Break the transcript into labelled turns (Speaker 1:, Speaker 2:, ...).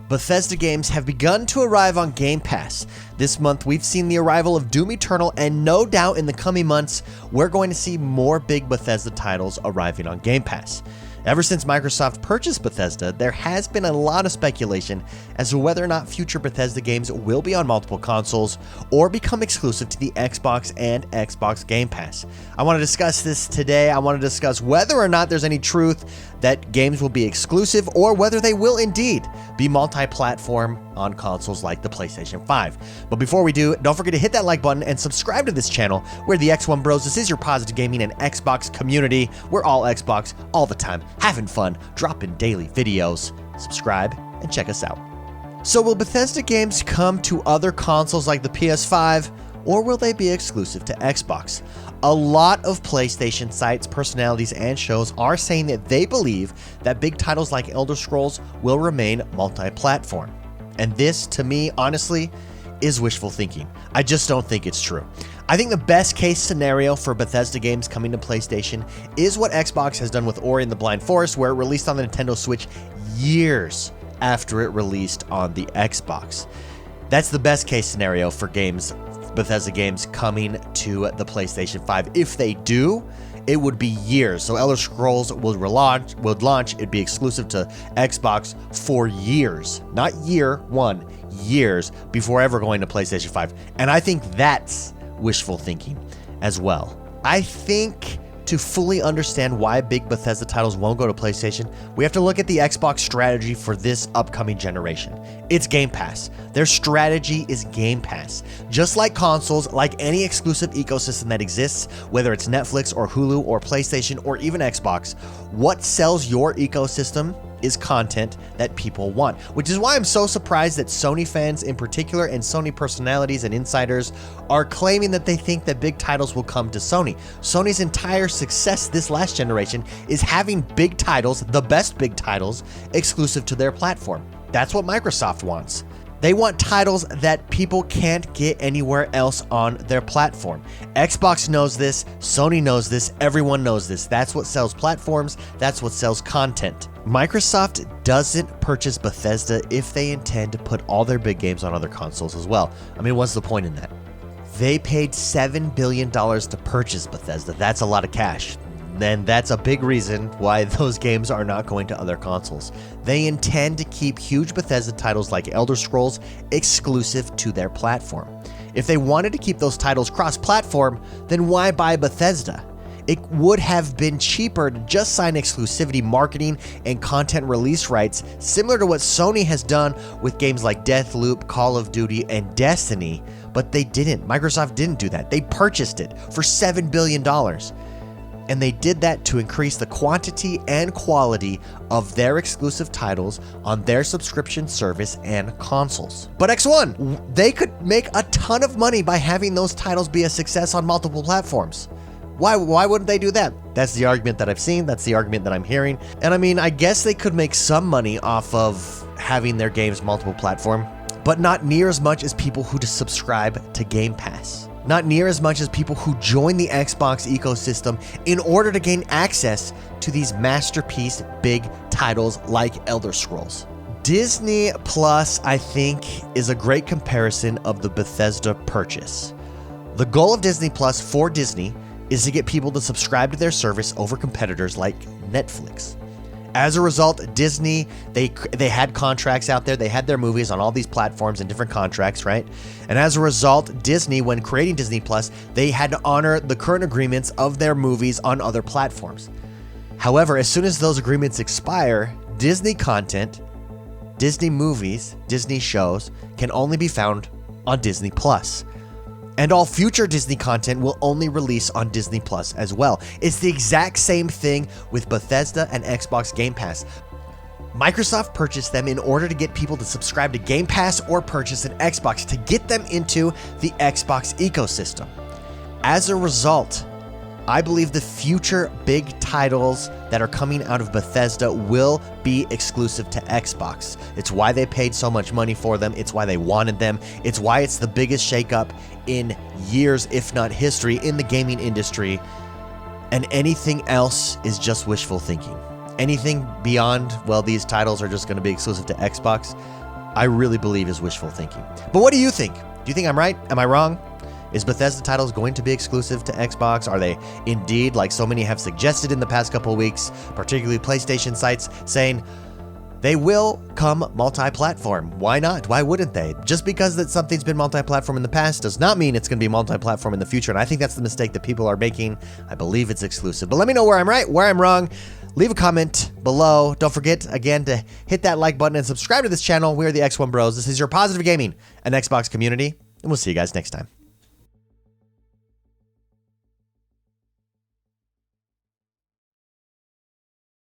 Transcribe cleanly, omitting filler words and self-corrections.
Speaker 1: Bethesda games have begun to arrive on Game Pass. This month, we've seen the arrival of Doom Eternal, and no doubt in the coming months, we're going to see more big Bethesda titles arriving on Game Pass. Ever since Microsoft purchased Bethesda, there has been a lot of speculation as to whether or not future Bethesda games will be on multiple consoles or become exclusive to the Xbox and Xbox Game Pass. I want to discuss this today. I want to discuss whether or not there's any truth that games will be exclusive or whether they will indeed be multi-platform on consoles like the PlayStation 5. But before we do, don't forget to hit that like button and subscribe to this channel. We're the XoneBros. This is your positive gaming and Xbox community. We're all Xbox all the time, having fun, dropping daily videos. Subscribe and check us out. So will Bethesda games come to other consoles like the PS5, or will they be exclusive to Xbox? A lot of PlayStation sites, personalities, and shows are saying that they believe that big titles like Elder Scrolls will remain multi-platform. And this, to me, honestly, is wishful thinking. I just don't think it's true. I think the best case scenario for Bethesda games coming to PlayStation is what Xbox has done with Ori and the Blind Forest, where it released on the Nintendo Switch years after it released on the Xbox. That's the best case scenario for Bethesda games coming to the PlayStation 5. If they do, it would be years. So Elder Scrolls would launch, it'd be exclusive to Xbox for years, not year one, years before ever going to PlayStation 5. And I think that's wishful thinking as well. I think to fully understand why big Bethesda titles won't go to PlayStation, we have to look at the Xbox strategy for this upcoming generation. It's Game Pass. Their strategy is Game Pass. Just like consoles, like any exclusive ecosystem that exists, whether it's Netflix or Hulu or PlayStation or even Xbox, what sells your ecosystem is content that people want, which is why I'm so surprised that Sony fans in particular and Sony personalities and insiders are claiming that they think that big titles will come to Sony. Sony's entire success this last generation is having big titles, the best big titles, exclusive to their platform. That's what Microsoft wants. They want titles that people can't get anywhere else on their platform. Xbox knows this, Sony knows this, everyone knows this. That's what sells platforms, that's what sells content. Microsoft doesn't purchase Bethesda if they intend to put all their big games on other consoles as well. I mean, what's the point in that? They paid $7 billion to purchase Bethesda. That's a lot of cash. Then that's a big reason why those games are not going to other consoles. They intend to keep huge Bethesda titles like Elder Scrolls exclusive to their platform. If they wanted to keep those titles cross-platform, then why buy Bethesda? It would have been cheaper to just sign exclusivity marketing and content release rights, similar to what Sony has done with games like Deathloop, Call of Duty, and Destiny, but they didn't. Microsoft didn't do that. They purchased it for $7 billion. And they did that to increase the quantity and quality of their exclusive titles on their subscription service and consoles. But X1, they could make a ton of money by having those titles be a success on multiple platforms. Why wouldn't they do that? That's the argument that I've seen. That's the argument that I'm hearing. And I mean, I guess they could make some money off of having their games multiple platform, but not near as much as people who just subscribe to Game Pass. Not near as much as people who join the Xbox ecosystem in order to gain access to these masterpiece big titles like Elder Scrolls. Disney Plus, I think, is a great comparison of the Bethesda purchase. The goal of Disney Plus for Disney is to get people to subscribe to their service over competitors like Netflix. As a result, Disney, they had contracts out there. They had their movies on all these platforms and different contracts, right? And as a result, Disney, when creating Disney Plus, they had to honor the current agreements of their movies on other platforms. However, as soon as those agreements expire, Disney content, Disney movies, Disney shows can only be found on Disney Plus. And all future Disney content will only release on Disney Plus as well. It's the exact same thing with Bethesda and Xbox Game Pass. Microsoft purchased them in order to get people to subscribe to Game Pass or purchase an Xbox to get them into the Xbox ecosystem. As a result, I believe the future big titles that are coming out of Bethesda will be exclusive to Xbox. It's why they paid so much money for them. It's why they wanted them. It's why it's the biggest shakeup in years, if not history, in the gaming industry. And anything else is just wishful thinking. Anything beyond, well, these titles are just going to be exclusive to Xbox, I really believe is wishful thinking. But what do you think? Do you think I'm right? Am I wrong? Is Bethesda titles going to be exclusive to Xbox? Are they indeed, like so many have suggested in the past couple of weeks, particularly PlayStation sites, saying they will come multi-platform? Why not? Why wouldn't they? Just because that something's been multi-platform in the past does not mean it's going to be multi-platform in the future. And I think that's the mistake that people are making. I believe it's exclusive. But let me know where I'm right, where I'm wrong. Leave a comment below. Don't forget, again, to hit that like button and subscribe to this channel. We are the XoneBros. This is your positive gaming and Xbox community. And we'll see you guys next time.